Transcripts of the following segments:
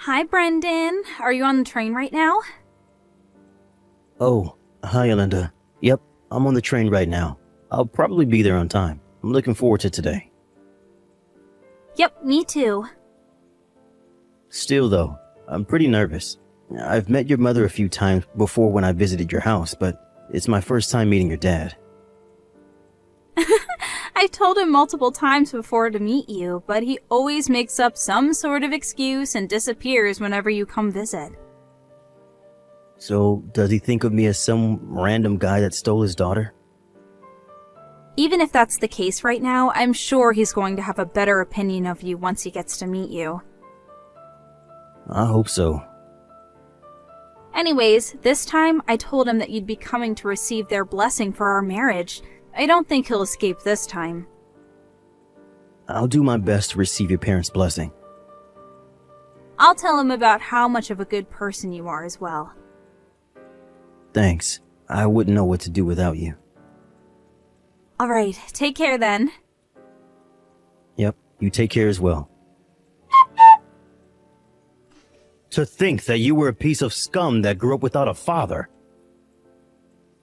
Hi, Brendan. Are you on the train right now? Oh, hi, Linda. Yep, I'm on the train right now. I'll probably be there on time. I'm looking forward to today. Yep, me too. Still, though, I'm pretty nervous. I've met your mother a few times before when I visited your house, but it's my first time meeting your dad. I've told him multiple times before to meet you, but he always makes up some sort of excuse and disappears whenever you come visit. So, does he think of me as some random guy that stole his daughter? Even if that's the case right now, I'm sure he's going to have a better opinion of you once he gets to meet you. I hope so. Anyways, this time I told him that you'd be coming to receive their blessing for our marriage. I don't think he'll escape this time. I'll do my best to receive your parents' blessing. I'll tell him about how much of a good person you are as well. Thanks. I wouldn't know what to do without you. Alright, take care then. Yep, you take care as well. To think that you were a piece of scum that grew up without a father.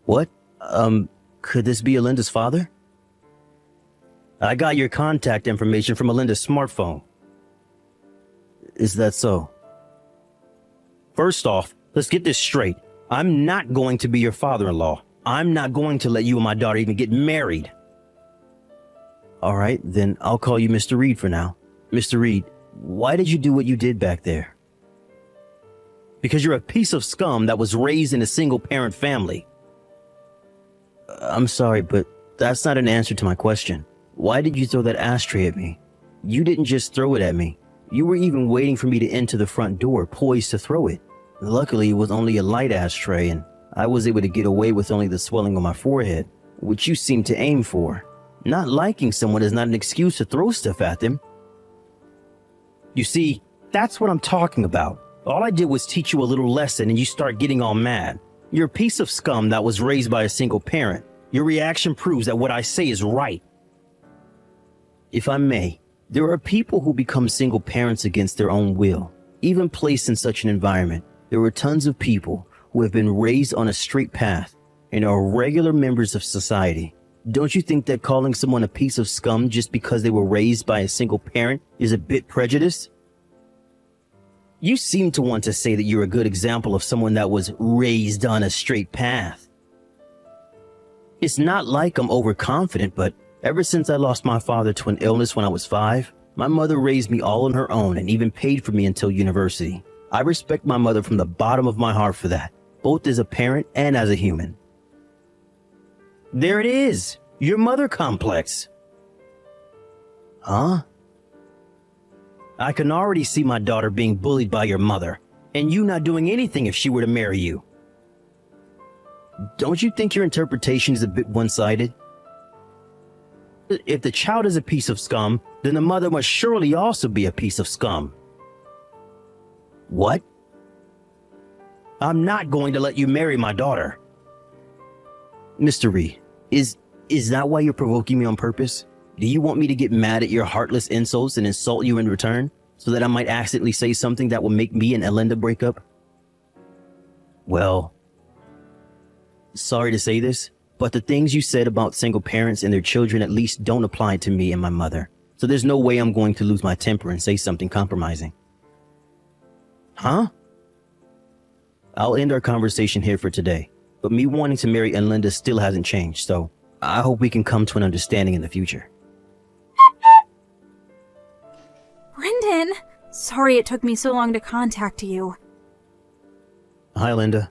What? Could this be Alinda's father? I got your contact information from Alinda's smartphone. Is that so? First off, let's get this straight. I'm not going to be your father-in-law. I'm not going to let you and my daughter even get married. All right, then I'll call you Mr. Reed for now. Mr. Reed, why did you do what you did back there? Because you're a piece of scum that was raised in a single-parent family. I'm sorry, but that's not an answer to my question. Why did you throw that ashtray at me? You didn't just throw it at me. You were even waiting for me to enter the front door, poised to throw it. Luckily, it was only a light ashtray, and I was able to get away with only the swelling on my forehead, which you seem to aim for. Not liking someone is not an excuse to throw stuff at them. You see, that's what I'm talking about. All I did was teach you a little lesson and you start getting all mad. You're a piece of scum that was raised by a single parent. Your reaction proves that what I say is right. If I may, there are people who become single parents against their own will. Even placed in such an environment, there are tons of people who have been raised on a straight path and are regular members of society. Don't you think that calling someone a piece of scum just because they were raised by a single parent is a bit prejudiced? You seem to want to say that you're a good example of someone that was raised on a straight path. It's not like I'm overconfident, but ever since I lost my father to an illness when I was 5, my mother raised me all on her own and even paid for me until university. I respect my mother from the bottom of my heart for that, both as a parent and as a human. There it is, your mother complex. Huh? I can already see my daughter being bullied by your mother, and you not doing anything if she were to marry you. Don't you think your interpretation is a bit one-sided? If the child is a piece of scum, then the mother must surely also be a piece of scum. What? I'm not going to let you marry my daughter. Mr. Reed, is that why you're provoking me on purpose? Do you want me to get mad at your heartless insults and insult you in return, so that I might accidentally say something that will make me and Alinda break up? Well, sorry to say this, but the things you said about single parents and their children at least don't apply to me and my mother. So there's no way I'm going to lose my temper and say something compromising. Huh? I'll end our conversation here for today, but me wanting to marry Alinda still hasn't changed, so I hope we can come to an understanding in the future. Brendan! Sorry it took me so long to contact you. Hi, Linda.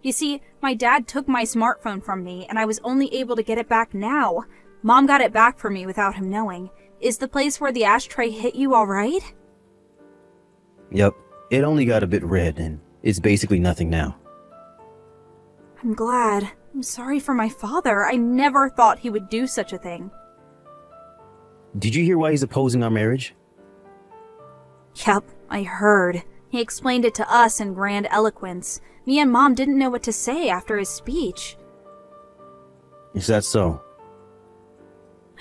You see, my dad took my smartphone from me, and I was only able to get it back now. Mom got it back for me without him knowing. Is the place where the ashtray hit you alright? Yep, it only got a bit red, and it's basically nothing now. I'm glad. I'm sorry for my father. I never thought he would do such a thing. Did you hear why he's opposing our marriage? Yep, I heard. He explained it to us in grand eloquence. Me and Mom didn't know what to say after his speech. Is that so?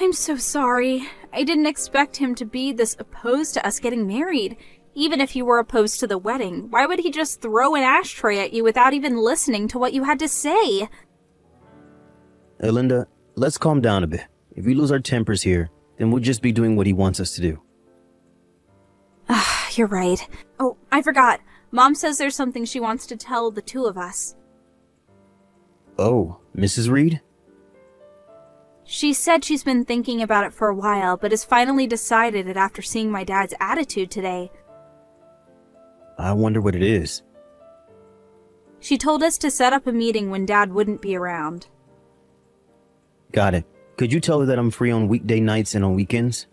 I'm so sorry. I didn't expect him to be this opposed to us getting married. Even if you were opposed to the wedding, why would he just throw an ashtray at you without even listening to what you had to say? Hey, Linda, let's calm down a bit. If we lose our tempers here, then we'll just be doing what he wants us to do. You're right. Oh, I forgot. Mom says there's something she wants to tell the two of us. Oh, Mrs. Reed? She said she's been thinking about it for a while, but has finally decided it after seeing my dad's attitude today. I wonder what it is. She told us to set up a meeting when Dad wouldn't be around. Got it. Could you tell her that I'm free on weekday nights and on weekends?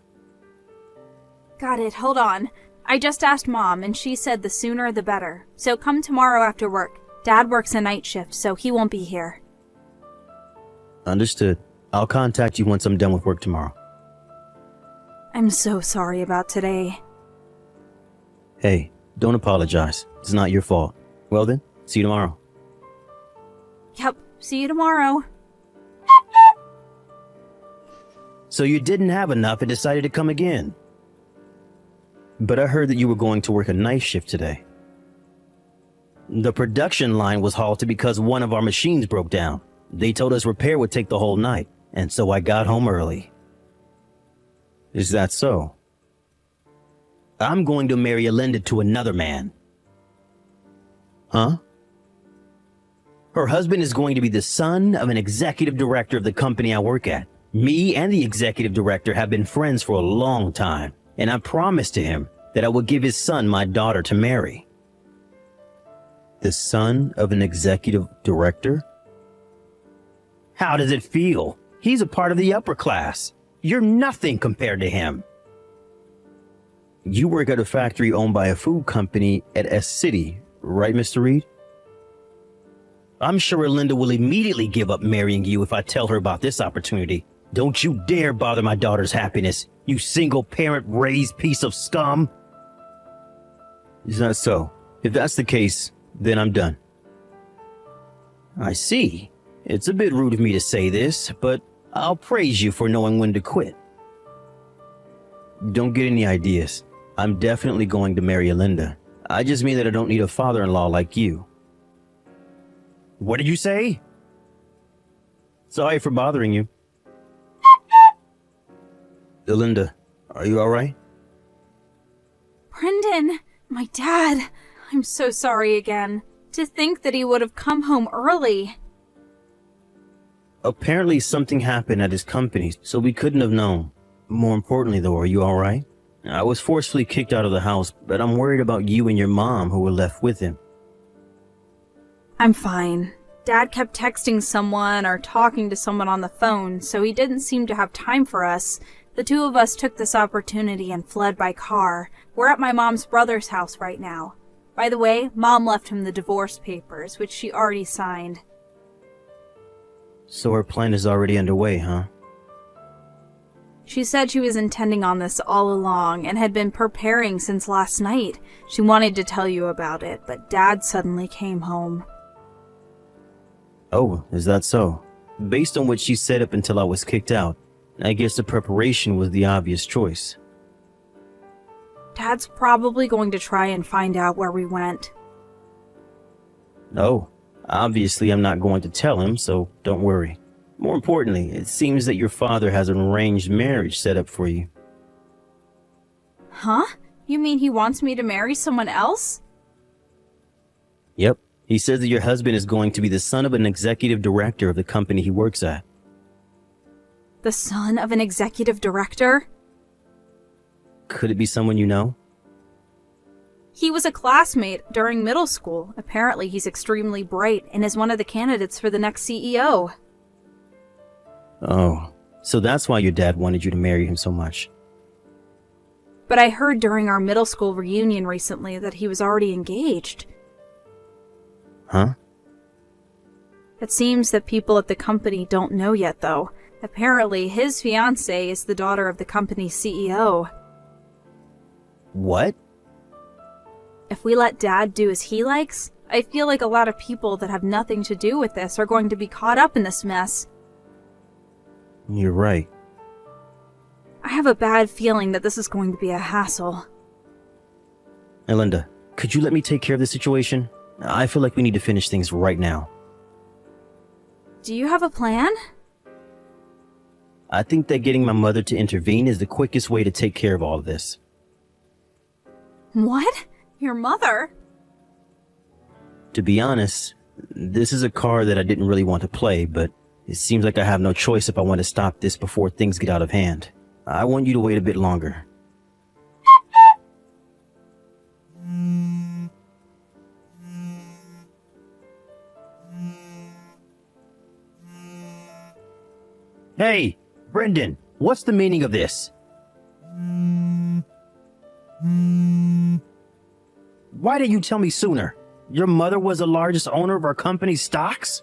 Got it, hold on. I just asked Mom, and she said the sooner the better. So come tomorrow after work. Dad works a night shift, so he won't be here. Understood. I'll contact you once I'm done with work tomorrow. I'm so sorry about today. Hey, don't apologize. It's not your fault. Well then, see you tomorrow. Yep, see you tomorrow. So you didn't have enough and decided to come again. But I heard that you were going to work a night shift today. The production line was halted because one of our machines broke down. They told us repair would take the whole night, and so I got home early. Is that so? I'm going to marry Linda to another man. Huh? Her husband is going to be the son of an executive director of the company I work at. Me and the executive director have been friends for a long time, and I promised to him that I would give his son my daughter to marry. The son of an executive director? How does it feel? He's a part of the upper class. You're nothing compared to him. You work at a factory owned by a food company at S City, right, Mr. Reed? I'm sure Linda will immediately give up marrying you if I tell her about this opportunity. Don't you dare bother my daughter's happiness, you single-parent raised piece of scum. Is that so? If that's the case, then I'm done. I see. It's a bit rude of me to say this, but I'll praise you for knowing when to quit. Don't get any ideas. I'm definitely going to marry Linda. I just mean that I don't need a father-in-law like you. What did you say? Sorry for bothering you. Linda, are you alright? Brendan, my dad. I'm so sorry again. To think that he would have come home early. Apparently something happened at his company, so we couldn't have known. More importantly though, are you alright? I was forcefully kicked out of the house, but I'm worried about you and your mom who were left with him. I'm fine. Dad kept texting someone or talking to someone on the phone, so he didn't seem to have time for us. The two of us took this opportunity and fled by car. We're at my mom's brother's house right now. By the way, Mom left him the divorce papers, which she already signed. So her plan is already underway, huh? She said she was intending on this all along and had been preparing since last night. She wanted to tell you about it, but Dad suddenly came home. Oh, is that so? Based on what she said up until I was kicked out, I guess the preparation was the obvious choice. Dad's probably going to try and find out where we went. Oh, obviously I'm not going to tell him, so don't worry. More importantly, it seems that your father has an arranged marriage set up for you. Huh? You mean he wants me to marry someone else? Yep. He says that your husband is going to be the son of an executive director of the company he works at. The son of an executive director? Could it be someone you know? He was a classmate during middle school. Apparently he's extremely bright and is one of the candidates for the next CEO. Oh, so that's why your dad wanted you to marry him so much. But I heard during our middle school reunion recently that he was already engaged. Huh? It seems that people at the company don't know yet, though. Apparently, his fiancé is the daughter of the company's CEO. What? If we let Dad do as he likes, I feel like a lot of people that have nothing to do with this are going to be caught up in this mess. You're right. I have a bad feeling that this is going to be a hassle. Hey, Linda, could you let me take care of this situation? I feel like we need to finish things right now. Do you have a plan? I think that getting my mother to intervene is the quickest way to take care of all of this. What? Your mother? To be honest, this is a card that I didn't really want to play, but it seems like I have no choice if I want to stop this before things get out of hand. I want you to wait a bit longer. Hey, Brendan, what's the meaning of this? Why didn't you tell me sooner? Your mother was the largest owner of our company's stocks?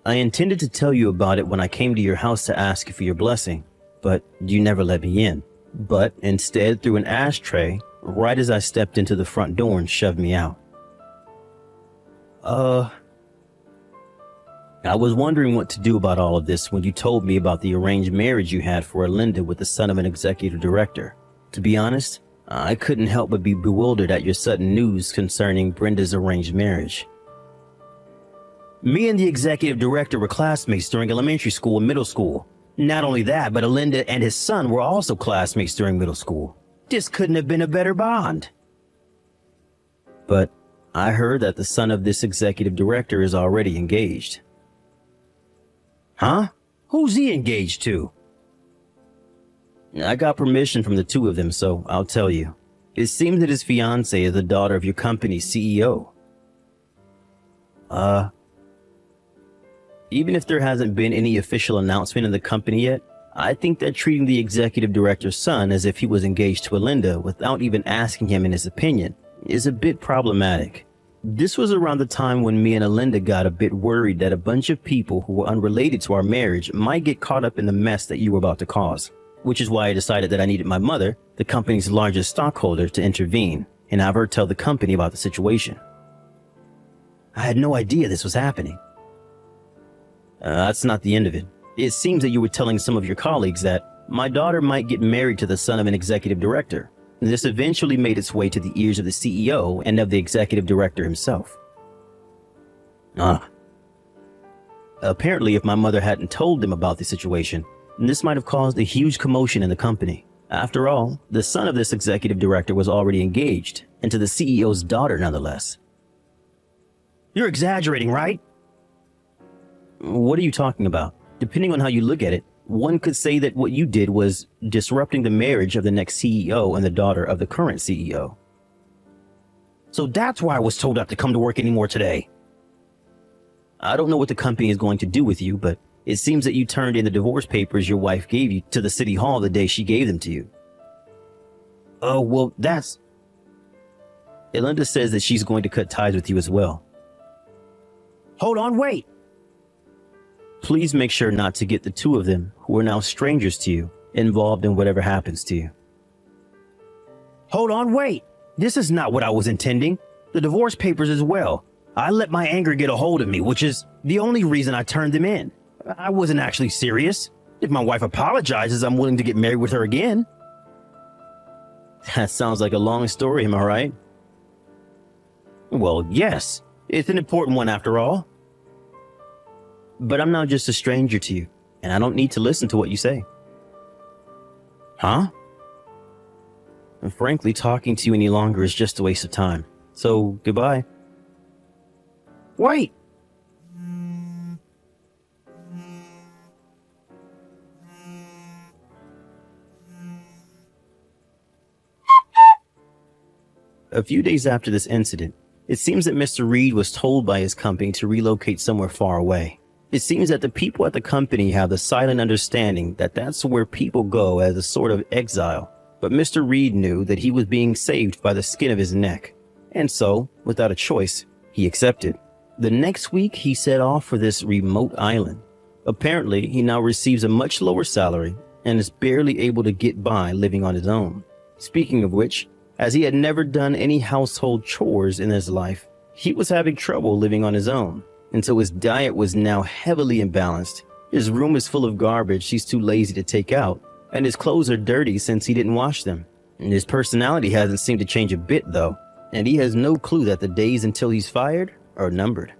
I intended to tell you about it when I came to your house to ask you for your blessing, but you never let me in. But instead threw an ashtray right as I stepped into the front door and shoved me out. I was wondering what to do about all of this when you told me about the arranged marriage you had for Linda with the son of an executive director. To be honest, I couldn't help but be bewildered at your sudden news concerning Brenda's arranged marriage. Me and the executive director were classmates during elementary school and middle school. Not only that, but Linda and his son were also classmates during middle school. This couldn't have been a better bond. But I heard that the son of this executive director is already engaged. Huh? Who's he engaged to? I got permission from the two of them, so I'll tell you. It seems that his fiancé is the daughter of your company's CEO. Even if there hasn't been any official announcement in the company yet, I think that treating the executive director's son as if he was engaged to Linda without even asking him in his opinion is a bit problematic. This was around the time when me and Linda got a bit worried that a bunch of people who were unrelated to our marriage might get caught up in the mess that you were about to cause, which is why I decided that I needed my mother, the company's largest stockholder, to intervene and have her tell the company about the situation. I had no idea this was happening. That's not the end of it. It seems that you were telling some of your colleagues that my daughter might get married to the son of an executive director. This eventually made its way to the ears of the CEO and of the executive director himself. Apparently, if my mother hadn't told them about the situation, this might have caused a huge commotion in the company. After all, the son of this executive director was already engaged, and to the CEO's daughter nonetheless. You're exaggerating, right? What are you talking about? Depending on how you look at it, one could say that what you did was disrupting the marriage of the next CEO and the daughter of the current CEO. So that's why I was told not to come to work anymore today. I don't know what the company is going to do with you, but it seems that you turned in the divorce papers your wife gave you to the city hall the day she gave them to you. Oh, well, that's... Linda says that she's going to cut ties with you as well. Hold on, wait! Please make sure not to get the two of them, who are now strangers to you, involved in whatever happens to you. Hold on, wait! This is not what I was intending. The divorce papers as well. I let my anger get a hold of me, which is the only reason I turned them in. I wasn't actually serious. If my wife apologizes, I'm willing to get married with her again. That sounds like a long story, am I right? Well, yes. It's an important one after all. But I'm now just a stranger to you, and I don't need to listen to what you say. Huh? And frankly, talking to you any longer is just a waste of time. So, goodbye. Wait! A few days after this incident, it seems that Mr. Reed was told by his company to relocate somewhere far away. It seems that the people at the company have the silent understanding that that's where people go as a sort of exile. But Mr. Reed knew that he was being saved by the skin of his neck. And so, without a choice, he accepted. The next week, he set off for this remote island. Apparently, he now receives a much lower salary and is barely able to get by living on his own. Speaking of which, as he had never done any household chores in his life, he was having trouble living on his own. And so his diet was now heavily imbalanced. His room is full of garbage he's too lazy to take out, and his clothes are dirty since he didn't wash them. His personality hasn't seemed to change a bit, though, and he has no clue that the days until he's fired are numbered.